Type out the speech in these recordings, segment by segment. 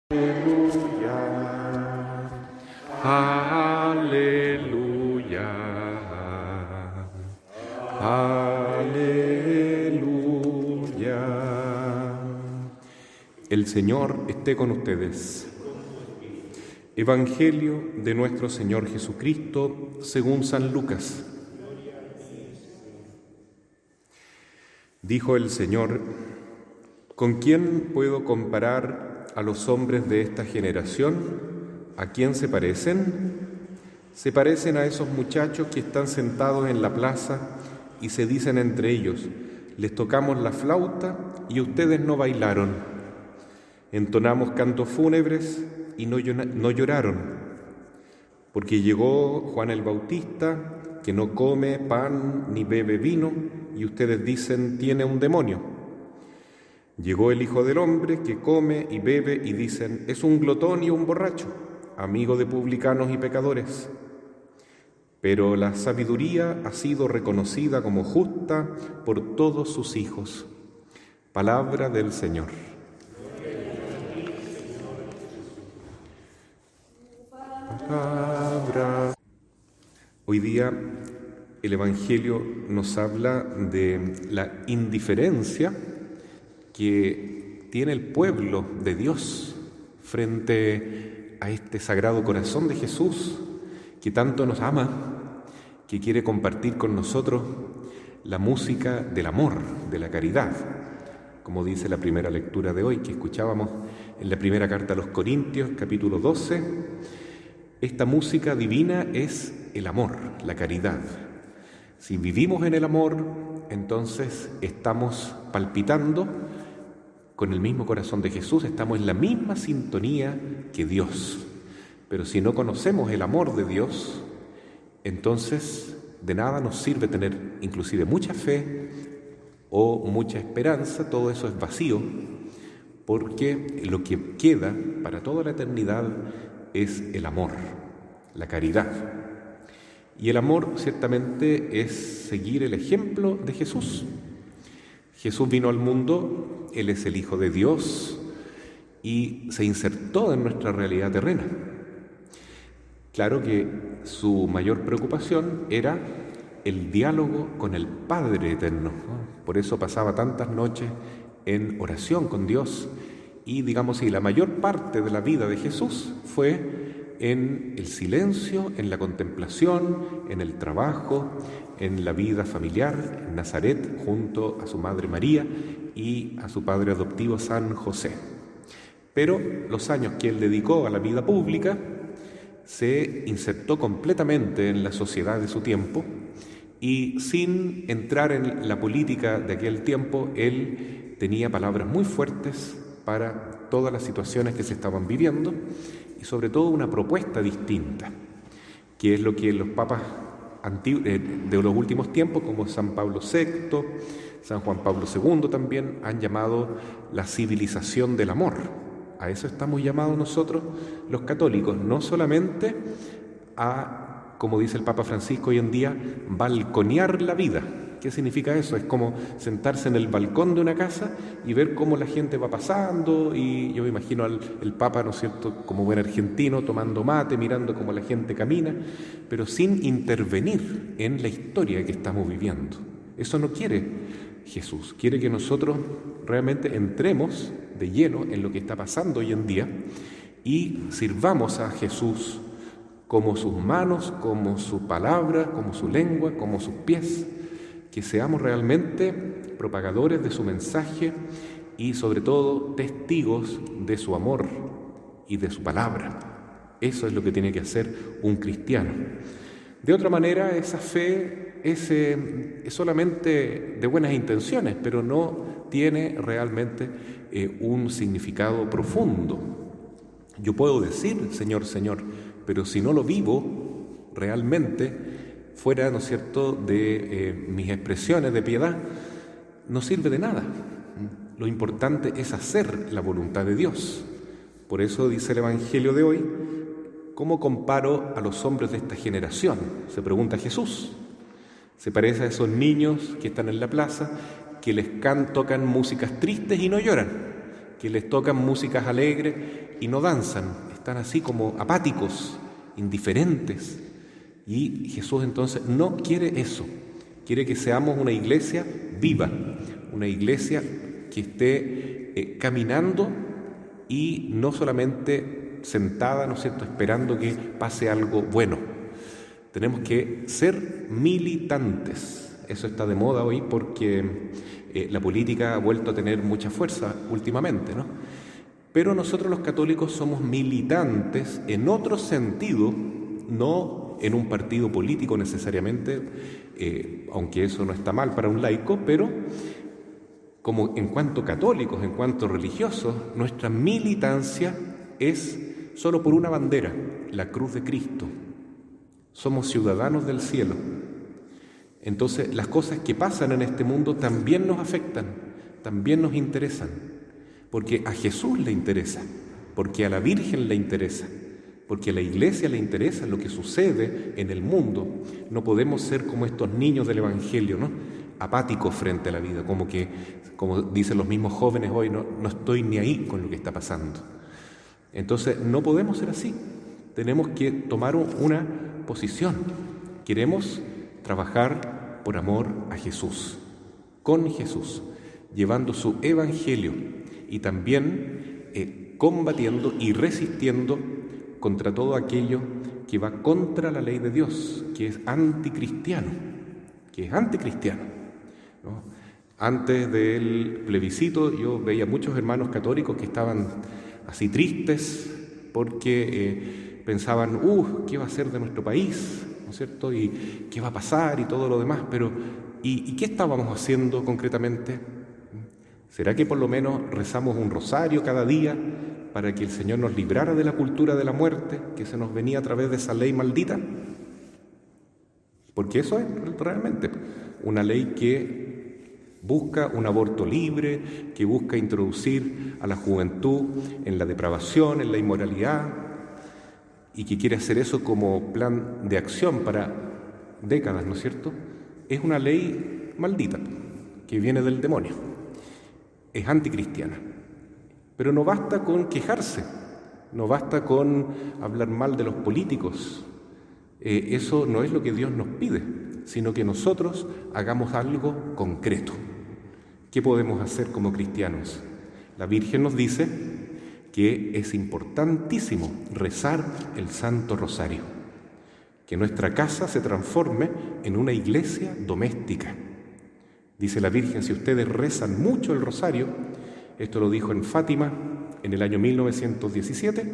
Aleluya, aleluya, aleluya. El Señor esté con ustedes. Evangelio de nuestro Señor Jesucristo según San Lucas. Dijo el Señor: ¿con quién puedo comparar a los hombres de esta generación? ¿A quién se parecen? Se parecen a esos muchachos que están sentados en la plaza y se dicen entre ellos: les tocamos la flauta y ustedes no bailaron. Entonamos cantos fúnebres y no lloraron. Porque llegó Juan el Bautista, que no come pan ni bebe vino, y ustedes dicen: tiene un demonio. Llegó el Hijo del Hombre, que come y bebe, y dicen: es un glotón y un borracho, amigo de publicanos y pecadores. Pero la sabiduría ha sido reconocida como justa por todos sus hijos. Palabra del Señor. Palabra. Hoy día el Evangelio nos habla de la indiferencia que tiene el pueblo de Dios frente a este sagrado corazón de Jesús, que tanto nos ama, que quiere compartir con nosotros la música del amor, de la caridad, como dice la primera lectura de hoy, que escuchábamos en la primera carta a los Corintios, capítulo 12. Esta música divina es el amor, la caridad. Si vivimos en el amor, entonces estamos palpitando con el mismo corazón de Jesús, estamos en la misma sintonía que Dios. Pero si no conocemos el amor de Dios, entonces de nada nos sirve tener inclusive mucha fe o mucha esperanza. Todo eso es vacío, porque lo que queda para toda la eternidad es el amor, la caridad. Y el amor ciertamente es seguir el ejemplo de Jesús. Jesús vino al mundo, Él es el Hijo de Dios y se insertó en nuestra realidad terrena. Claro que su mayor preocupación era el diálogo con el Padre Eterno. Por eso pasaba tantas noches en oración con Dios y, digamos así, la mayor parte de la vida de Jesús fue en el silencio, en la contemplación, en el trabajo, en la vida familiar, en Nazaret, junto a su madre María y a su padre adoptivo San José. Pero los años que él dedicó a la vida pública, se insertó completamente en la sociedad de su tiempo y, sin entrar en la política de aquel tiempo, él tenía palabras muy fuertes para todas las situaciones que se estaban viviendo y sobre todo una propuesta distinta, que es lo que los papas de los últimos tiempos, como San Pablo VI, San Juan Pablo II también, han llamado la civilización del amor. A eso estamos llamados nosotros los católicos, no solamente a, como dice el Papa Francisco hoy en día, balconear la vida. ¿Qué significa eso? Es como sentarse en el balcón de una casa y ver cómo la gente va pasando, y yo me imagino al Papa, ¿no es cierto?, como buen argentino, tomando mate, mirando cómo la gente camina, pero sin intervenir en la historia que estamos viviendo. Eso no quiere Jesús, quiere que nosotros realmente entremos de lleno en lo que está pasando hoy en día y sirvamos a Jesús como sus manos, como su palabra, como su lengua, como sus pies, que seamos realmente propagadores de su mensaje y sobre todo testigos de su amor y de su palabra. Eso es lo que tiene que hacer un cristiano. De otra manera, esa fe es solamente de buenas intenciones, pero no tiene realmente un significado profundo. Yo puedo decir Señor, Señor, pero si no lo vivo realmente, fuera, ¿no es cierto?, de mis expresiones de piedad, no sirve de nada. Lo importante es hacer la voluntad de Dios. Por eso dice el Evangelio de hoy: ¿cómo comparo a los hombres de esta generación?, se pregunta Jesús. Se parece a esos niños que están en la plaza, que les tocan músicas tristes y no lloran. que les tocan músicas alegres y no danzan, están así como apáticos, indiferentes. Y Jesús entonces no quiere eso, quiere que seamos una iglesia viva, una iglesia que esté caminando y no solamente sentada, ¿no es cierto?, esperando que pase algo bueno. Tenemos que ser militantes. Eso está de moda hoy porque la política ha vuelto a tener mucha fuerza últimamente, ¿no? Pero nosotros los católicos somos militantes en otro sentido, no en un partido político necesariamente, aunque eso no está mal para un laico, pero como en cuanto católicos, en cuanto religiosos, nuestra militancia es solo por una bandera, la cruz de Cristo. Somos ciudadanos del cielo. Entonces, las cosas que pasan en este mundo también nos afectan, también nos interesan, porque a Jesús le interesa, porque a la Virgen le interesa, porque a la Iglesia le interesa lo que sucede en el mundo. No podemos ser como estos niños del Evangelio, ¿no?, apáticos frente a la vida, como dicen los mismos jóvenes hoy, no estoy ni ahí con lo que está pasando. Entonces, no podemos ser así. Tenemos que tomar una posición. Queremos trabajar por amor a Jesús, con Jesús, llevando su Evangelio y también combatiendo y resistiendo contra todo aquello que va contra la ley de Dios, que es anticristiano, ¿no? Antes del plebiscito yo veía muchos hermanos católicos que estaban así tristes porque pensaban, ¿qué va a ser de nuestro país? ¿No es cierto? ¿Y qué va a pasar? Y todo lo demás. Pero, ¿y qué estábamos haciendo concretamente? ¿Será que por lo menos rezamos un rosario cada día para que el Señor nos librara de la cultura de la muerte que se nos venía a través de esa ley maldita? Porque eso es realmente una ley que busca un aborto libre, que busca introducir a la juventud en la depravación, en la inmoralidad, y que quiere hacer eso como plan de acción para décadas, ¿no es cierto? Es una ley maldita, que viene del demonio. Es anticristiana. Pero no basta con quejarse, no basta con hablar mal de los políticos. Eso no es lo que Dios nos pide, sino que nosotros hagamos algo concreto. ¿Qué podemos hacer como cristianos? La Virgen nos dice que es importantísimo rezar el Santo Rosario, que nuestra casa se transforme en una iglesia doméstica. Dice la Virgen, si ustedes rezan mucho el Rosario, esto lo dijo en Fátima en el año 1917,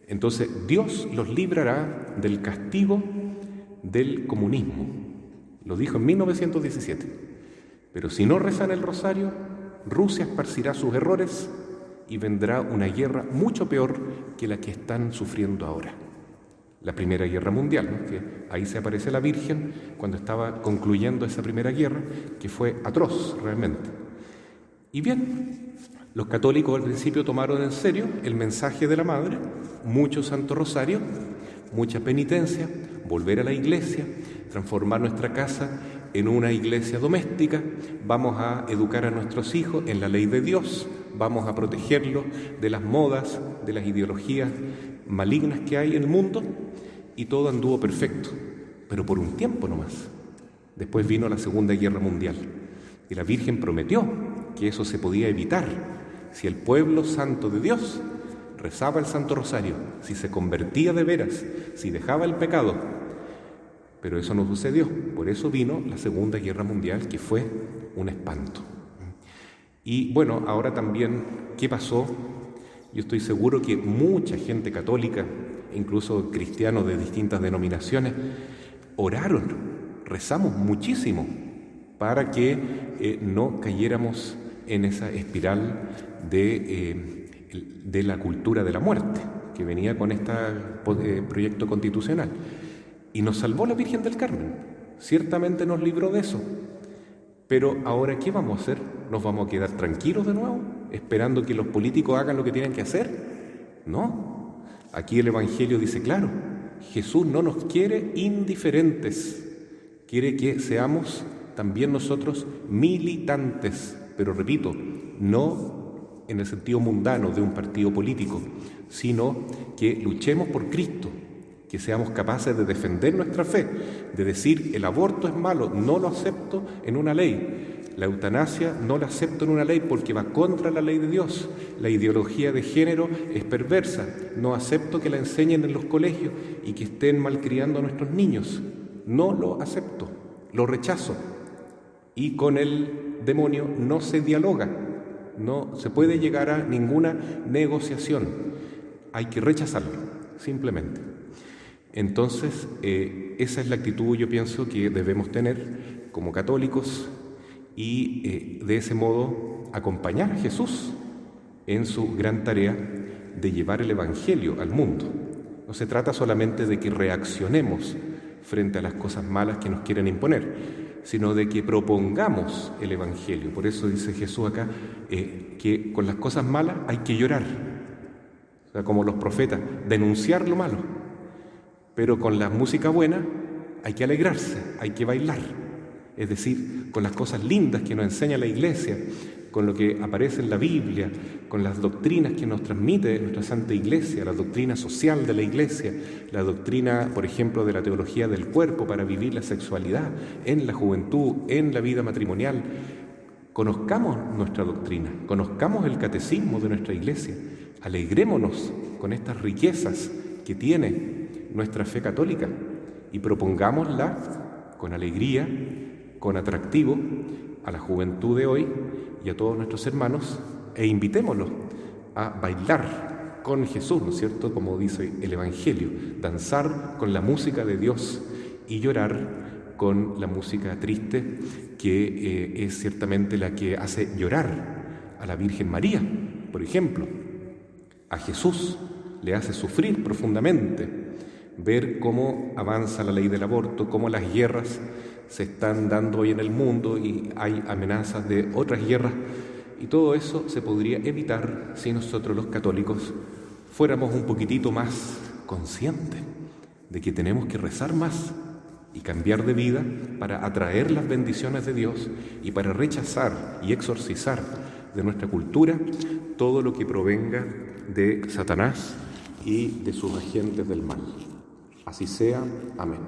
entonces Dios los librará del castigo del comunismo. Lo dijo en 1917. Pero si no rezan el Rosario, Rusia esparcirá sus errores y vendrá una guerra mucho peor que la que están sufriendo ahora. La Primera Guerra Mundial, ¿no? Que ahí se aparece la Virgen cuando estaba concluyendo esa Primera Guerra, que fue atroz realmente. Y bien, los católicos al principio tomaron en serio el mensaje de la Madre, mucho Santo Rosario, mucha penitencia, volver a la iglesia, transformar nuestra casa en una iglesia doméstica, vamos a educar a nuestros hijos en la ley de Dios, vamos a protegerlos de las modas, de las ideologías malignas que hay en el mundo, y todo anduvo perfecto, pero por un tiempo nomás. Después vino la Segunda Guerra Mundial y la Virgen prometió que eso se podía evitar si el pueblo santo de Dios rezaba el Santo Rosario, si se convertía de veras, si dejaba el pecado. Pero eso no sucedió, por eso vino la Segunda Guerra Mundial, que fue un espanto. Y bueno, ahora también, ¿qué pasó? Yo estoy seguro que mucha gente católica, incluso cristianos de distintas denominaciones, oraron, rezamos muchísimo para que no cayéramos en esa espiral de la cultura de la muerte que venía con este proyecto constitucional. Y nos salvó la Virgen del Carmen, ciertamente nos libró de eso. Pero ahora, ¿qué vamos a hacer? ¿Nos vamos a quedar tranquilos de nuevo, esperando que los políticos hagan lo que tienen que hacer? No, aquí el Evangelio dice claro, Jesús no nos quiere indiferentes, quiere que seamos también nosotros militantes, pero repito, no en el sentido mundano de un partido político, sino que luchemos por Cristo, que seamos capaces de defender nuestra fe, de decir el aborto es malo, no lo acepto en una ley. La eutanasia no la acepto en una ley porque va contra la ley de Dios. La ideología de género es perversa, no acepto que la enseñen en los colegios y que estén malcriando a nuestros niños. No lo acepto, lo rechazo. Y con el demonio no se dialoga, no se puede llegar a ninguna negociación. Hay que rechazarlo, simplemente. Entonces, esa es la actitud, yo pienso, que debemos tener como católicos y de ese modo acompañar a Jesús en su gran tarea de llevar el Evangelio al mundo. No se trata solamente de que reaccionemos frente a las cosas malas que nos quieren imponer, sino de que propongamos el Evangelio. Por eso dice Jesús acá que con las cosas malas hay que llorar, o sea, como los profetas, denunciar lo malo, pero con la música buena hay que alegrarse, hay que bailar. Es decir, con las cosas lindas que nos enseña la Iglesia, con lo que aparece en la Biblia, con las doctrinas que nos transmite nuestra Santa Iglesia, la doctrina social de la Iglesia, la doctrina, por ejemplo, de la teología del cuerpo para vivir la sexualidad en la juventud, en la vida matrimonial. Conozcamos nuestra doctrina, conozcamos el catecismo de nuestra Iglesia, alegrémonos con estas riquezas que tiene nuestra fe católica y propongámosla con alegría, con atractivo a la juventud de hoy y a todos nuestros hermanos e invitémoslos a bailar con Jesús, ¿no es cierto? Como dice el Evangelio, danzar con la música de Dios y llorar con la música triste que es ciertamente la que hace llorar a la Virgen María, por ejemplo. A Jesús le hace sufrir profundamente ver cómo avanza la ley del aborto, cómo las guerras se están dando hoy en el mundo y hay amenazas de otras guerras, y todo eso se podría evitar si nosotros los católicos fuéramos un poquitito más conscientes de que tenemos que rezar más y cambiar de vida para atraer las bendiciones de Dios y para rechazar y exorcizar de nuestra cultura todo lo que provenga de Satanás y de sus agentes del mal. Así sea. Amén.